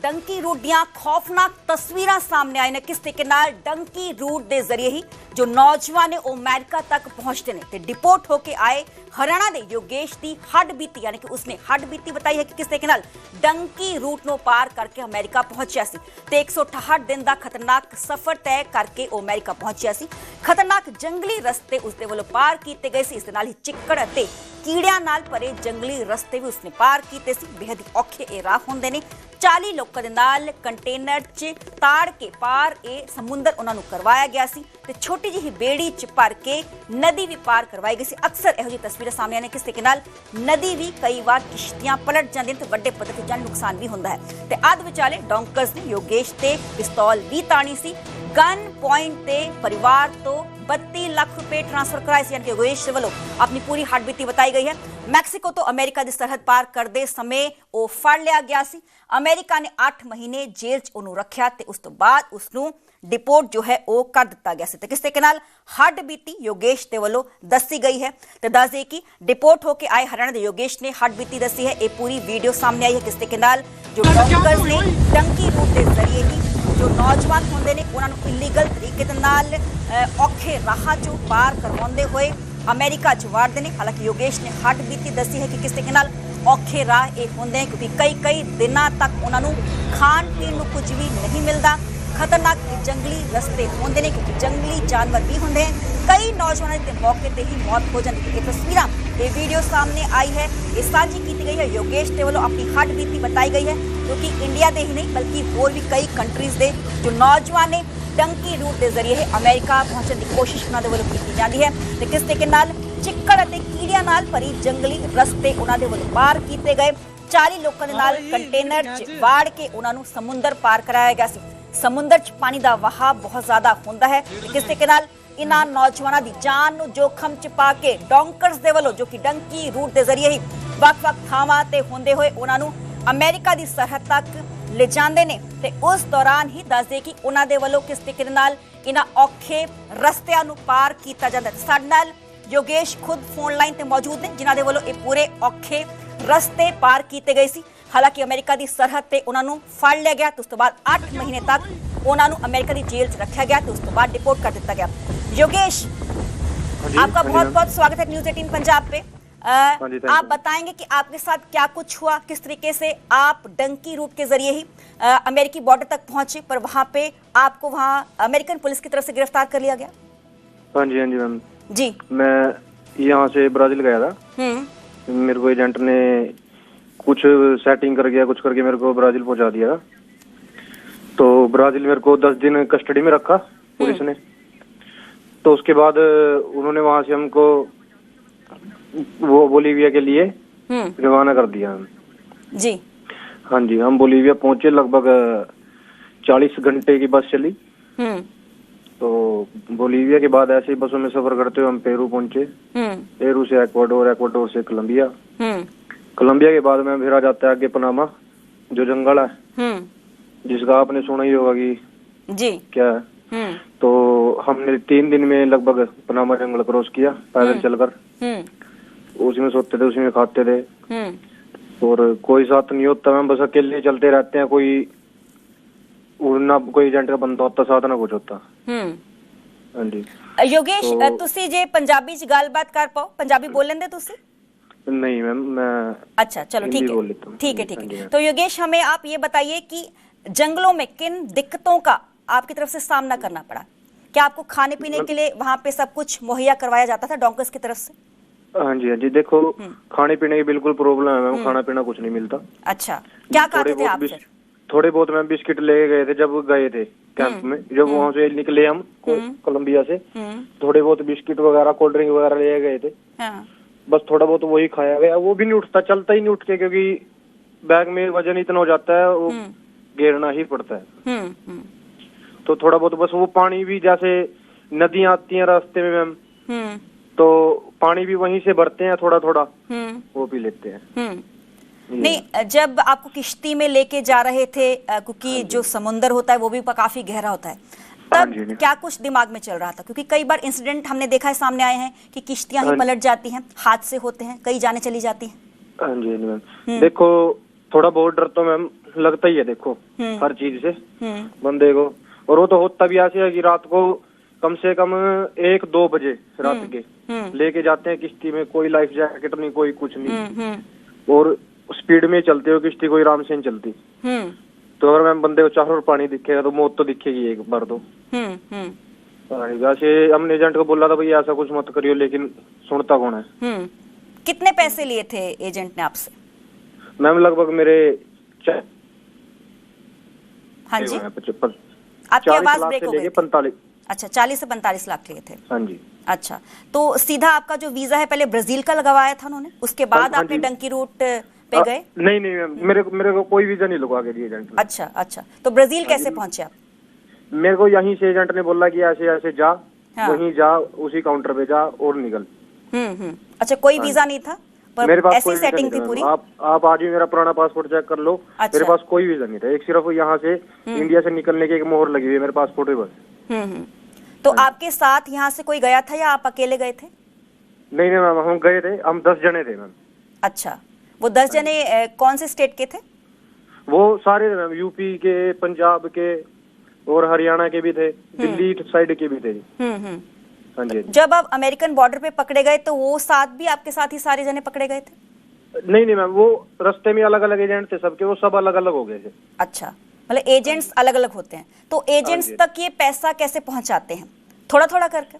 Donkey route ਦੀਆਂ ਖੌਫਨਾਕ ਤਸਵੀਰਾਂ ਸਾਹਮਣੇ ਆਏ ਨੇ। ਕਿਸ ਤਰੀਕੇ ਨਾਲ ਡੰਕੀ ਰੂਟ ਦੇ ਜ਼ਰੀਏ ਹੀ ਜੋ ਨੌਜਵਾਨ ਨੇ ਉਹ ਅਮਰੀਕਾ ਤੱਕ ਪਹੁੰਚਦੇ ਨੇ ਤੇ ਡਿਪੋਰਟ ਹੋ ਕੇ ਆਏ हरियाणा ਦੇ योगेश ਦੀ हड्ड बीती यानी कि उसने हड्ड बीती बताई है कि किस तरीके नाल डंकी रूट ਨੂੰ ਪਾਰ ਕਰਕੇ ਅਮਰੀਕਾ ਪਹੁੰਚਿਆ ਸੀ ਤੇ 168 ਦਿਨ ਦਾ ਖਤਰਨਾਕ ਸਫ਼ਰ ਤੈਅ ਕਰਕੇ ਉਹ ਅਮਰੀਕਾ ਪਹੁੰਚਿਆ ਸੀ। ਖਤਰਨਾਕ ਜੰਗਲੀ ਰਸਤੇ ਉਸਦੇ ਵੱਲੋਂ ਪਾਰ ਕੀਤੇ ਗਏ ਸੀ। ਇਸ ਦੇ ਨਾਲ ਹੀ ਚਿੱਕੜ ਅਤੇ ਕੀੜਿਆਂ ਨਾਲ ਭਰੇ ਜੰਗਲੀ ਰਸਤੇ ਵੀ ਉਸਨੇ ਪਾਰ ਕੀਤੇ ਸੀ। ਬੇहद ਔਖੇ ਇਹ ਰਾਹ ਹੁੰਦੇ ਨੇ। 40 ਲੋਕਾਂ ਦੇ ਨਾਲ ਕੰਟੇਨਰ 'ਚ ਤਾੜ ਕੇ ਪਾਰ ਇਹ ਸਮੁੰਦਰ ਉਹਨਾਂ ਨੂੰ ਕਰਵਾਇਆ ਗਿਆ ਸੀ ਤੇ ਛੋਟੀ ਜਿਹੀ ਬੇੜੀ 'ਚ ਭਰ ਕੇ ਨਦੀ ਵੀ ਪਾਰ ਕਰਵਾਈ ਗਈ ਸੀ। ਅਕਸਰ ਇਹੋ ਜਿਹੀ ਤਸਵੀਰਾਂ ਸਾਹਮਣੇ ਆਉਂਦੀਆਂ ਕਿਸ ਤਰੀਕੇ ਨਾਲ ਨਦੀ ਵੀ ਕਈ ਵਾਰ ਕਿਸ਼ਤੀਆਂ ਪਲਟ ਜਾਂਦੀਆਂ ਤੇ ਵੱਡੇ ਪੱਧਰ ਤੇ ਜਾਨੀ ਨੁਕਸਾਨ ਵੀ ਹੁੰਦਾ ਹੈ ਤੇ ਅੱਧ ਵਿਚਾਲੇ ਡੌਂਕਰਸ ਨੇ ਯੋਗੇਸ਼ ਤੇ ਪਿਸਤੌਲ ਵੀ ਤਾਣੀ ਸੀ। गन पॉइंट ते परिवार तो 32 लाख रुपए ट्रांसफर कराए यानी कि योगेश वालों अपनी पूरी हड्ड बीती बताई गई है। मैक्सीको तो अमेरिका की सरहद पार करते समय वो फड़ लिया गया सी। अमेरिका ने 8 महीने जेल च उन्होंने रखा ते उस तो बाद उसनू डिपोर्ट जो है वो कर दिता गया सी। किस तरीके नाल हड्ड बीती योगेश दे वालों दसी गई है तो दस दे कि डिपोर्ट होकर आए हरियाणा के योगेश ने हड्ड बीती दसी है। ये पूरी वीडियो सामने आई है किस तरीके नाल जो डॉक्टर्स ने डंकी रूट के जरिए ही जो नौजवान होंदे ने उन्हां नूं इलीगल तरीके दे नाल औखे राह चों पार करवाउंदे होए अमेरिका च वाड़दे ने। हालांकि योगेश ने हड्ड बीती दसी है कि किस तरीके नाल औखे राह ये होंदे क्योंकि कई दिनां तक उन्हां नूं खाण पीण नूं कुछ भी नहीं मिलता। खतरनाक जंगली रस्ते होंदे ने क्योंकि जंगली जानवर भी होंदे हैं। कई नौजवानों के मौके पर ही मौत हो जाती है। ये तस्वीरां ये वीडियो सामने आई है ये साझी की गई है। योगेश के वालों अपनी हड्ड बीती बताई गई है क्योंकि इंडिया के ही नहीं बल्कि होर भी कई कंट्रीज़ के जो नौजवान ने डंकी रूट के जरिए अमेरिका पहुंचने की कोशिश उन्होंने वालों की जाती है तो किस तरीके नाल चिक्कड़ अते कीड़ियां नाल भरी जंगली रस्ते उन्होंने वालों पार किए गए। 40 लोगों के नाल कंटेनर च वाड़ के उन्होंने समुंदर पार कराया गया सी। समुंदर च पानी का वहाव बहुत ज़्यादा होंदा है किस तरीके नाल इन्हां नौजवानों की जान नूं जोखम च पा के डॉन्कर्स दे वालों जो कि डंकी रूट के जरिए ही वक्-वक् थावां ते होंदे होए उन्हां नूं अमेरिका की सरहद तक ले जाते हैं तो उस दौरान ही दस दे कि उन्हां दे वालों किस तरीके नाल इन्हां औखे रस्तियां नूं पार किया जाता है। साडे नाल योगेश खुद फोन लाइन ते मौजूद ने जिन्हां दे वालों ये पूरे औखे रस्ते पार किए गए सी। हालांकि अमेरिका की सरहद ते उन्हां नूं फड़ लिया गया तो उस तो बाद 8 महीने तक उन्हां नूं अमेरिका की जेल च रखा गया तो उस तो बाद डिपोर्ट कर दिता गया। योगेश आपका बहुत बहुत स्वागत है न्यूज़ 18 पंजाब पे। आप बताएंगे कि आपके साथ क्या कुछ हुआ, किस तरीके से आप डंकी रूट के जरिए ही अमेरिकी बॉर्डर तक पहुंचे पर वहां पे आपको वहां अमेरिकन पुलिस की तरफ से गिरफ्तार कर लिया गया। हाँ जी मैम जी मैं यहाँ से ब्राजील गया था। मेरे को एजेंट ने कुछ सेटिंग कर गया कुछ करके मेरे को ब्राजील पहुंचा दिया। तो ब्राजील मेरे को 10 दिन कस्टडी में रखा पुलिस ने। तो उसके बाद उन्होंने वहां से हमको वो बोलीविया के लिए रवाना कर दिया जी। हाँ जी हम बोलीविया पहुंचे लगभग 40 घंटे की बस चली। तो बोलीविया के बाद ऐसे ही बसों में सफर करते हुए हम पेरू पहुंचे। पेरू से एक्वाडोर, एक्वाडोर से कोलंबिया, कोलंबिया के बाद में फिर आ जाता है आगे पनामा जो जंगल है जिसका आपने सुना ही होगा कि जी क्या है। तो हमने 3 दिन में लगभग पनामा जंगल क्रॉस किया पैदल चलकर। उसी में सोते थे उसी में खाते थे और कोई साथ नहीं होता। मैम बस अकेले चलते रहते हैं। कोई ना कोई एजेंट का बंदा होता साथ ना कुछ होता। हाँ जी योगेश तुसी जे पंजाबी च गलबात कर पाओ पंजाबी बोल लेंदे तुसी? नहीं मैम मैं अच्छा चलो ठीक है। तो योगेश हमें आप ये बताइए कि जंगलों में किन दिक्कतों का आपकी तरफ से सामना करना पड़ा? क्या आपको खाने पीने के लिए वहाँ पे सब कुछ मुहैया करवाया जाता था डॉन्कर्स की तरफ से? हाँ जी देखो खाने पीने की बिल्कुल प्रॉब्लम है मैम। खाना पीना कुछ नहीं मिलता। अच्छा क्या खाते थे आप फिर? थोड़े बहुत मैम बिस्किट ले गए थे जब गए थे कैंप में। जब वहाँ से निकले हम कोलंबिया से थोड़े बहुत बिस्किट वगैरह कोल्ड ड्रिंक वगैरह ले गए थे। बस थोड़ा बहुत वही खाया गया। वो भी नहीं उठता चलता ही नहीं उठ के क्योंकि बैग में वजन इतना हो जाता है वो घेरना ही पड़ता है। तो थोड़ा बहुत बस वो पानी भी जैसे नदियां आती हैं रास्ते में मैम तो पानी भी वहीं से भरते हैं थोड़ा थोड़ा वो पी लेते हैं। नहीं जब आपको किश्ती में लेके जा रहे थे क्योंकि जो समुंदर होता है वो भी काफी गहरा होता है तब क्या कुछ दिमाग में चल रहा था? क्योंकि कई बार इंसिडेंट हमने देखा है सामने आए हैं कि किश्तियां ही पलट जाती हैं, हादसे होते हैं, कई जाने चली जाती हैं। हाँ जी मैम देखो थोड़ा बहुत डर तो मैम लगता ही है देखो हर चीज से बंदे को। और वो तो होता भी ऐसे है कि रात को कम से कम 1-2 बजे रात के लेके जाते हैं किश्ती में, कोई लाइफ जैकेट नहीं, कोई कुछ नहीं, और स्पीड में चलते हो किश्ती, कोई आराम से नहीं चलती। तो अगर मैम बंदे को चारों ओर पानी दिखेगा तो मौत तो दिखेगी एक बार तो। वैसे हमने एजेंट को बोला था भाई ऐसा कुछ मत करियो, लेकिन सुनता कौन है। कितने पैसे लिए थे एजेंट ने आपसे? मैम लगभग मेरे हाँ जी, 55 आपकी आवाज ब्रेक हो गई। 45। अच्छा, 40 से 45 लाख लिए थे। हाँ जी। अच्छा, तो सीधा आपका जो वीजा है पहले ब्राजील का लगवाया था उन्होंने, उसके बाद आपने डंकी रूट पे गए? नहीं नहीं मैम, मेरे को कोई वीजा नहीं लगवा के दिया एजेंट ने। अच्छा अच्छा, तो ब्राजील कैसे पहुंचे आप? मेरे को यहीं से एजेंट ने बोला कि ऐसे ऐसे जा, वहीं जा, उसी काउंटर पे जा और निकल। अच्छा, कोई वीजा नहीं था पर मेरे पास ऐसी सेटिंग थी पूरी? आप आज भी मेरा पुराना पासपोर्ट चेक कर लो। अच्छा। मेरे पास कोई वीजा नहीं था, एक सिर्फ यहाँ से इंडिया से निकलने की एक मोहर लगी हुई है मेरे पासपोर्ट पे बस। तो आपके साथ यहाँ से कोई गया था या आप अकेले गए थे? नहीं नहीं मैम, हम गए थे, हम 10 जने थे मैम। अच्छा, वो 10 जने कौन से स्टेट के थे? वो सारे थे मैम, यूपी के, पंजाब के और हरियाणा के भी थे, दिल्ली साइड के भी थे। हाँ जी। जब आप अमेरिकन बॉर्डर पे पकड़े गए तो वो साथ भी आपके साथ ही सारे जने पकड़े गए थे? नहीं नहीं मैम, वो रास्ते में अलग अलग एजेंट थे सबके, वो सब अलग अलग हो गए थे। अच्छा, मतलब एजेंट्स अलग अलग होते हैं, तो एजेंट्स तक ये पैसा कैसे पहुंचाते हैं? थोड़ा थोड़ा करके?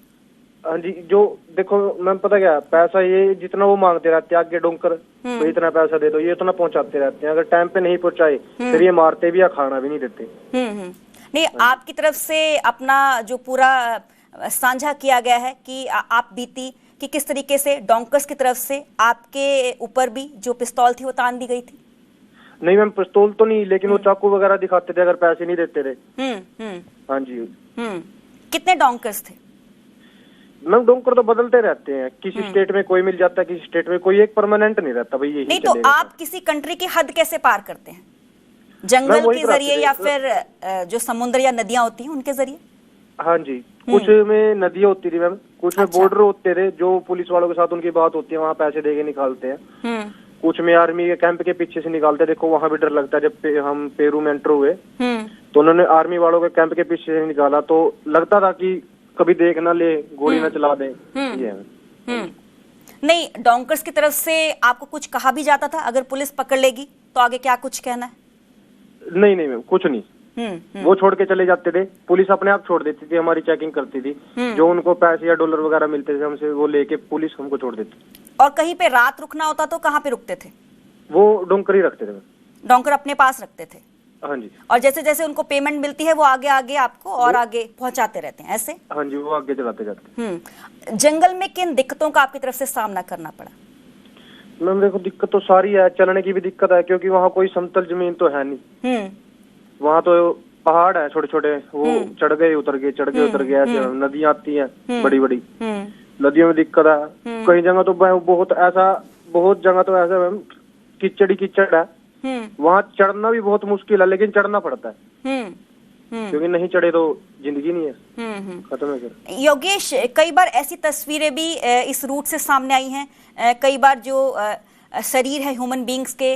हाँ जी, जो देखो मैम पता क्या, पैसा ये जितना वो मांगते रहते हैं आगे डोंकर, तो इतना पैसा दे दो, ये इतना पहुंचाते रहते हैं। अगर टाइम पे नहीं पहुंचाए फिर ये मारते भी या खाना भी नहीं देते। नहीं, आपकी तरफ से अपना जो पूरा साझा किया गया है कि आप बीती कि किस तरीके से डोंकर्स की तरफ से आपके ऊपर भी जो पिस्तौल थी वो तान दी गई थी? नहीं मैम, पिस्तौल तो नहीं, लेकिन वो चाकू वगैरह दिखाते थे अगर पैसे नहीं देते थे। हाँ जी। कितने डोंकर्स थे? मैम डोंकर तो बदलते रहते हैं, किसी स्टेट में कोई मिल जाता है, किसी स्टेट में कोई, एक परमानेंट नहीं रहता भाई। नहीं, तो आप किसी कंट्री की हद कैसे पार करते हैं? जंगल के जरिए या फिर जो समुद्र या नदियां होती हैं उनके जरिए? हाँ जी, कुछ में नदियां होती थी मैम, कुछ में बॉर्डर होते थे, जो पुलिस वालों के साथ उनकी बात होती है, वहाँ पैसे दे के निकालते हैं। कुछ में आर्मी के कैंप के पीछे से निकालते, देखो वहाँ भी डर लगता है। जब हम पेरू में एंटर हुए तो उन्होंने आर्मी वालों के कैंप के पीछे से निकाला, तो लगता था कि कभी देख ना ले, गोली ना चला दे। नहीं, डोंकर्स की तरफ से आपको कुछ कहा भी जाता था अगर पुलिस पकड़ लेगी तो आगे क्या कुछ कहना है? नहीं नहीं मैम, कुछ नहीं। वो छोड़ के चले जाते थे, पुलिस अपने आप छोड़ देती थी, हमारी चेकिंग करती थी। जो उनको पैसे या डॉलर वगैरह मिलते थे हमसे, वो लेके पुलिस हमको छोड़ देती। और कहीं पे रात रुकना होता तो कहाँ पे रुकते थे? वो डोंकर ही रखते थे। डोंकर अपने पास रखते थे? हाँ जी। और जैसे जैसे उनको पेमेंट मिलती है वो आगे आगे आपको और आगे पहुंचाते रहते हैं, ऐसे? हाँ जी, वो आगे चलाते जाते। जंगल में किन दिक्कतों का आपकी तरफ से सामना करना पड़ा? मैम देखो, दिक्कत तो सारी है, चलने की भी दिक्कत है, क्योंकि वहाँ कोई समतल जमीन तो है नहीं। वहाँ तो पहाड़ है छोटे छोटे, वो चढ़ गए उतर गए, चढ़ गए उतर गए, ऐसे नदियाँ आती हैं बड़ी बड़ी, नदियों में दिक्कत है। कई जगह तो बहुत जगह तो ऐसा मैम कीचड़ ही कीचड़ है, वहाँ चढ़ना भी बहुत मुश्किल है, लेकिन चढ़ना पड़ता है। क्योंकि नहीं चढ़े तो जिंदगी नहीं है, खत्म है फिर। योगेश, कई बार ऐसी तस्वीरें भी इस रूट से सामने आई हैं, कई बार जो शरीर है ह्यूमन बींग्स के,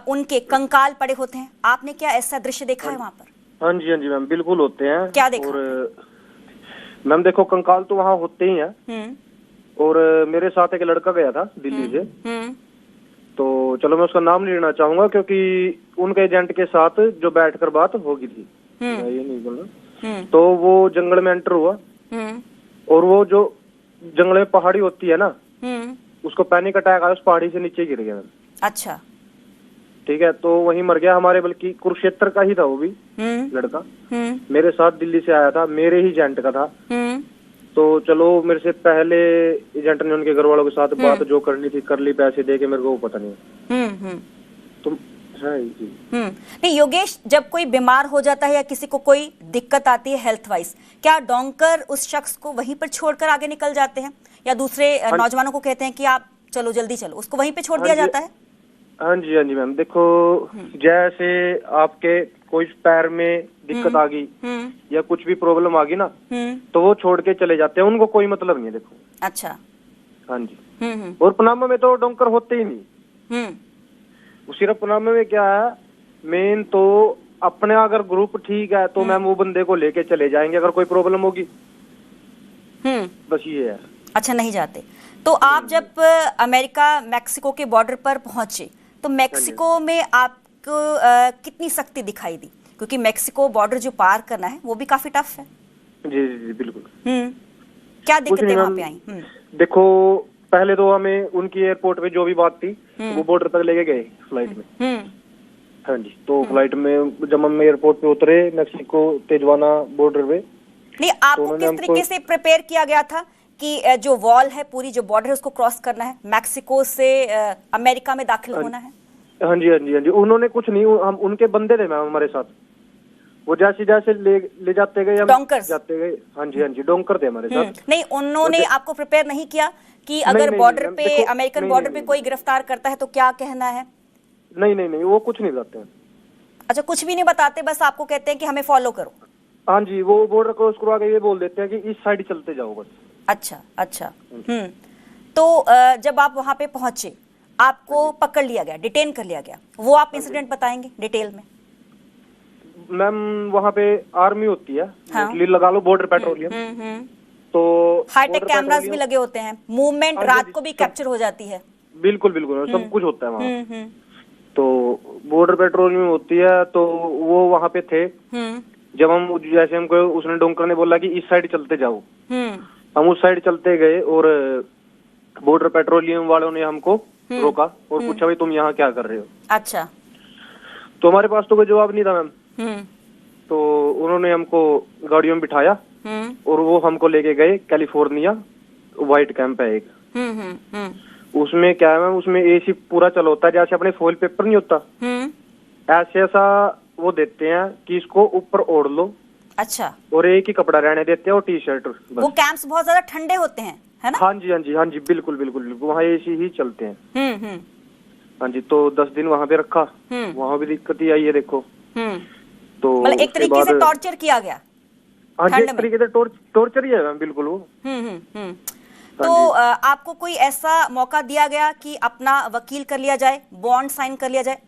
उनके कंकाल पड़े होते हैं। आपने क्या ऐसा दृश्य देखा है वहाँ पर? हाँ जी मैम, बिल्कुल होते हैं। क्या देखा? और मैम देखो, कंकाल तो वहाँ होते ही हैं। और मेरे साथ एक लड़का गया था दिल्ली से, तो चलो मैं उसका नाम नहीं लेना चाहूंगा क्योंकि उनके एजेंट के साथ जो बैठकर बात होगी थी, मैं ये नहीं बोलना। तो वो जंगल में एंटर हुआ, और वो जो जंगल में पहाड़ी होती है ना, उसको पैनिक अटैक आया, उस पहाड़ी से नीचे गिर गया। अच्छा, ठीक है, तो वहीं मर गया। हमारे बल्कि कुरुक्षेत्र का ही था वो भी लड़का, मेरे साथ दिल्ली से आया था, मेरे ही एजेंट का था। तो चलो मेरे से पहले एजेंट ने उनके घर वालों के साथ बात जो करनी थी कर ली, पैसे दे के, मेरे को वो पता नहीं। तो है जी। नहीं योगेश, जब कोई बीमार हो जाता है या किसी को कोई दिक्कत आती है हेल्थ वाइज, क्या डोंकर उस शख्स को वहीं पर छोड़कर आगे निकल जाते हैं या दूसरे नौजवानों को कहते हैं कि आप चलो जल्दी चलो, उसको वहीं पे छोड़ दिया जाता है? हाँ जी मैम, देखो जैसे आपके कोई पैर में दिक्कत आ गई या कुछ भी प्रॉब्लम आ गई ना, तो वो छोड़ के चले जाते हैं, उनको कोई मतलब नहीं है। देखो अच्छा, हाँ जी। और पनामा में तो डोंकर होते ही नहीं। सिर्फ पनामा में क्या है मेन तो अपने अगर ग्रुप ठीक है तो मैम वो बंदे को लेके चले जाएंगे, अगर कोई प्रॉब्लम होगी। बस ये है। अच्छा, नहीं जाते। तो आप जब अमेरिका मैक्सिको के बॉर्डर पर पहुंचे तो मैक्सिको में आपको कितनी सख्ती दिखाई दी? क्योंकि मैक्सिको बॉर्डर जो पार करना है वो भी काफी टफ है। जी जी जी बिल्कुल। क्या दिक्कतें वहां पे आई? देखो, पहले तो हमें उनकी एयरपोर्ट पे जो भी बात थी वो बॉर्डर तक लेके गए फ्लाइट में। हाँ जी, तो फ्लाइट में जब हम एयरपोर्ट पे उतरे मैक्सिको तिजुआना बॉर्डर पे, नहीं आपको किस तरीके से प्रिपेयर किया गया था कि जो वॉल है पूरी, जो बॉर्डर है उसको क्रॉस करना है, मैक्सिको से अमेरिका में दाखिल होना है? हाँ जी हाँ जी हाँ जी, उन्होंने कुछ नहीं, हम उनके बंदे थे मैम हमारे साथ, वो जैसे जैसे ले जाते गए, हम जाते गए। हाँ जी डोंकर थे हमारे साथ। नहीं, उन्होंने आपको प्रिपेयर नहीं किया कि अगर बॉर्डर पे, अमेरिकन बॉर्डर पे कोई गिरफ्तार करता है तो क्या कहना है? नहीं, वो कुछ नहीं बताते हैं। अच्छा, कुछ भी नहीं बताते, बस आपको कहते हैं कि हमें फॉलो करो। हाँ जी, वो बॉर्डर क्रॉस करवा के ये बोल देते हैं कि इस साइड चलते जाओ बस। अच्छा। तो जब आप वहां पे पहुंचे आपको पकड़ लिया गया, डिटेन कर लिया गया, वो आप इंसिडेंट बताएंगे डिटेल में? मैम वहाँ पे आर्मी होती है, लगा लो बॉर्डर पेट्रोलियम, तो हाईटेक कैमरास भी लगे होते हैं, मूवमेंट रात को भी कैप्चर हो जाती है। बिल्कुल सब कुछ होता है वहाँ। तो बॉर्डर पेट्रोलियम होती है, तो वो वहाँ पे थे। जब हम, जैसे हमको उसने डोंकर ने बोला कि इस साइड चलते जाओ, हम उस साइड चलते गए और बॉर्डर पेट्रोलियम वालों ने हमको रोका और पूछा भाई तुम यहाँ क्या कर रहे हो? अच्छा। तो हमारे पास तो कोई जवाब नहीं था मैम। तो उन्होंने हमको गाड़ियों में बिठाया और वो हमको लेके गए कैलिफोर्निया, व्हाइट कैंप है एक। उसमें क्या है मैम, उसमें एसी पूरा चल होता है, जैसे अपने फॉइल पेपर नहीं होता ऐसा वो देते हैं कि इसको ऊपर ओढ़ लो। अच्छा। और एक ही कपड़ा रहने देते हैं और टी शर्ट। वो कैंप्स बहुत ज्यादा ठंडे होते हैं, है ना? हाँ जी बिल्कुल वहाँ एसी ही चलते हैं। हाँ जी, तो 10 दिन वहाँ पे रखा, वहाँ भी दिक्कत ही आई है देखो। तो मतलब एक तरीके से टॉर्चर किया गया। हाँ जी, एक तरीके से टॉर्चर ही है मैम, बिल्कुल वो। तो आपको कोई ऐसा मौका दिया गया कि अपना वकील कर लिया जाए, बॉन्ड साइन कर लिया जाए?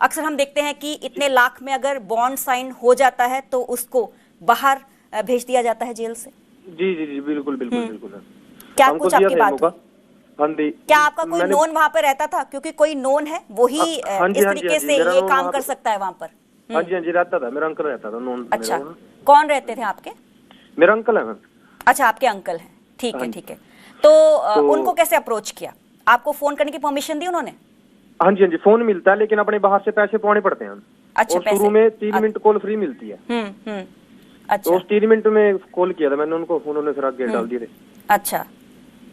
अक्सर हम देखते हैं कि इतने लाख में अगर बॉन्ड साइन हो जाता है तो उसको बाहर भेज दिया जाता है जेल से। जी बिल्कुल। क्या कुछ आपकी बात हुई? हाँ जी। क्या आपका कोई नोन वहाँ पर रहता था? क्योंकि कोई नोन है वही इस तरीके से ये काम कर सकता है वहाँ पर। हाँ जी रहता था, मेरा अंकल रहता था नोन। अच्छा, कौन रहते थे आपके? मेरा अंकल है मैम। अच्छा, आपके अंकल हैं, ठीक है। तो उनको कैसे अप्रोच किया? आपको फोन करने की परमिशन दी उन्होंने? हाँ जी फोन मिलता है, लेकिन अपने बाहर से पैसे पाने पड़ते हैं। अच्छा, पैसे शुरू में 3 मिनट कॉल फ्री मिलती है। अच्छा। तो उस 3 मिनट में कॉल किया था मैंने उनको, उन्होंने फिर आगे डाल दिए थे। अच्छा।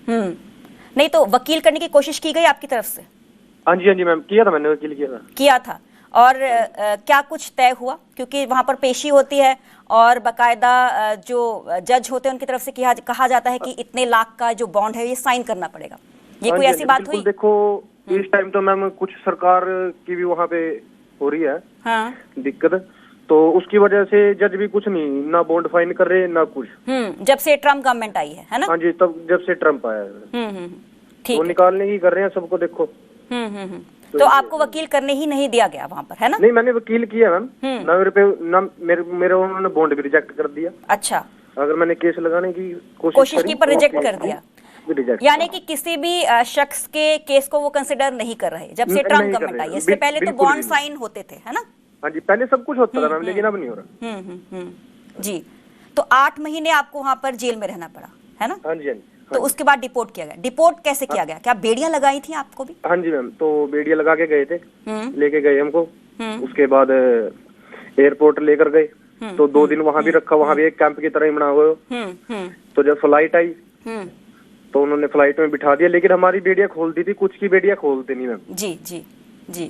नहीं तो वकील करने की कोशिश की गई आपकी तरफ से? हाँ जी मैम, किया था मैंने, वकील किया था। और क्या कुछ तय हुआ? क्योंकि वहां पर पेशी होती है और बकायदा जो जज होते हैं उनकी तरफ से कहा जाता है कि इतने लाख का जो बॉन्ड है ये साइन करना पड़ेगा। ये कोई ऐसी बात हुई? देखो इस टाइम तो मैम कुछ सरकार की भी वहाँ पे हो रही है दिक्कत, तो उसकी वजह से जज भी कुछ नहीं, ना बॉन्ड फाइन कर रहे ना कुछ। जब से ट्रम्प गवर्नमेंट आई है ना? हाँ जी, तब जब से ट्रम्प आया है वो निकालने की कर रहे हैं सबको। देखो तो आपको वकील करने ही नहीं दिया गया वहाँ पर, है ना? नहीं, मैंने वकील किया मैम, ना मेरे उन्होंने बॉन्ड भी रिजेक्ट कर दिया। अच्छा। अगर मैंने केस लगाने की कोशिश की पर रिजेक्ट कर दिया, यानी कि किसी भी शख्स के केस को वो कंसिडर नहीं कर रहे जब से ट्रम्प गवर्नमेंट आई है। इससे पहले तो बॉन्ड साइन होते थे, है ना? हाँ जी, पहले सब कुछ होता था मैम, लेकिन अब नहीं हो रहा। जी, तो 8 महीने आपको वहाँ पर जेल में रहना पड़ा, है ना? हाँ जी। तो उसके बाद डिपोर्ट किया गया। डिपोर्ट कैसे किया गया? क्या बेड़ियां लगाई थी आपको भी? हाँ जी मैम, तो बेड़ियां लगा के गए थे, लेके गए हमको। उसके बाद एयरपोर्ट लेकर गए, तो 2 दिन वहाँ भी रखा, वहाँ भी एक कैंप की तरह ही बना हुआ। तो जब फ्लाइट आई तो उन्होंने फ्लाइट में बिठा दिया, लेकिन हमारी बेड़ियां खोल दी थी, कुछ की बेड़ियां खोलते नहीं मैम। जी।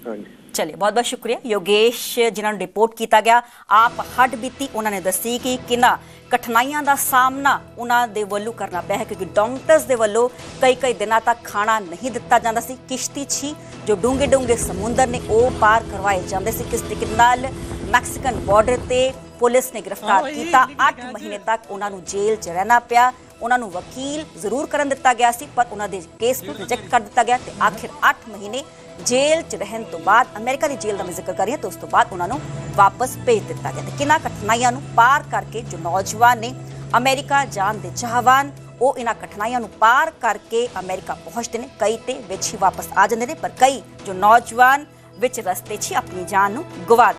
हाँ जी। चलिए, बहुत बहुत शुक्रिया योगेश जिन्होंने रिपोर्ट किया गया। आप हड बीती उन्होंने दसी कि किना कठिनाइयां ਦਾ ਸਾਹਮਣਾ ਉਹਨਾਂ ਦੇ ਵੱਲੋਂ ਕਰਨਾ ਪਿਆ ਹੈ, ਕਿਉਂਕਿ ਡਾਕਟਰਸ ਦੇ ਵੱਲੋਂ ਕਈ ਦਿਨਾਂ ਤੱਕ ਖਾਣਾ ਨਹੀਂ ਦਿੱਤਾ ਜਾਂਦਾ ਸੀ। ਕਿਸ਼ਤੀ 'ਚ ਜੋ ਡੂੰਘੇ ਸਮੁੰਦਰ ਨੇ ਉਹ ਪਾਰ ਕਰਵਾਏ ਜਾਂਦੇ ਸੀ। ਕਿਸ ਤਰੀਕੇ ਨਾਲ ਮੈਕਸੀਕਨ ਬਾਰਡਰ ਤੇ ਪੁਲਿਸ ਨੇ ਗ੍ਰਿਫਤਾਰ ਕੀਤਾ। 8 ਮਹੀਨੇ ਤੱਕ ਉਹਨਾਂ ਨੂੰ ਜੇਲ੍ਹ 'ਚ ਰਹਿਣਾ ਪਿਆ। ਉਹਨਾਂ ਨੂੰ ਵਕੀਲ ਜ਼ਰੂਰ ਕਰਨ ਦਿੱਤਾ ਗਿਆ ਸੀ, ਪਰ ਉਹਨਾਂ ਦੇ ਕੇਸ ਨੂੰ ਰਿਜੈਕਟ ਕਰ ਦਿੱਤਾ ਗਿਆ ਤੇ ਆਖਿਰ 8 ਮਹੀਨੇ ਜੇਲ੍ਹ 'ਚ ਰਹਿਣ ਤੋਂ ਬਾਅਦ, ਅਮਰੀਕਾ ਦੀ ਜੇਲ੍ਹ ਦਾ ਮੈਂ ਜ਼ਿਕਰ ਕਰ ਰਹੀ ਹਾਂ, ਤੇ ਉਸ ਤੋਂ ਬਾਅਦ ਉਹਨਾਂ ਨੂੰ ਵਾਪਸ ਭੇਜ ਦਿੱਤਾ ਗਿਆ। ਤੇ ਕਿੰਨਾ ਕਠਿਨਾਈਆਂ ਨੂੰ ਪਾਰ ਕਰਕੇ ਜੋ ਨੌਜਵਾਨ ਨੇ ਅਮਰੀਕਾ ਜਾਣ ਦੇ ਚਾਹਵਾਨ, ਉਹ ਇਹਨਾਂ ਕਠਿਨਾਈਆਂ ਨੂੰ ਪਾਰ ਕਰਕੇ ਅਮਰੀਕਾ ਪਹੁੰਚਦੇ ਨੇ। ਕਈ ਤੇ ਵਿੱਚ ਹੀ ਵਾਪਸ ਆ ਜਾਂਦੇ ਨੇ, ਪਰ ਕਈ ਜੋ ਨੌਜਵਾਨ ਵਿੱਚ ਰਸਤੇ 'ਚ ਹੀ ਆਪਣੀ ਜਾਨ ਨੂੰ ਗਵਾ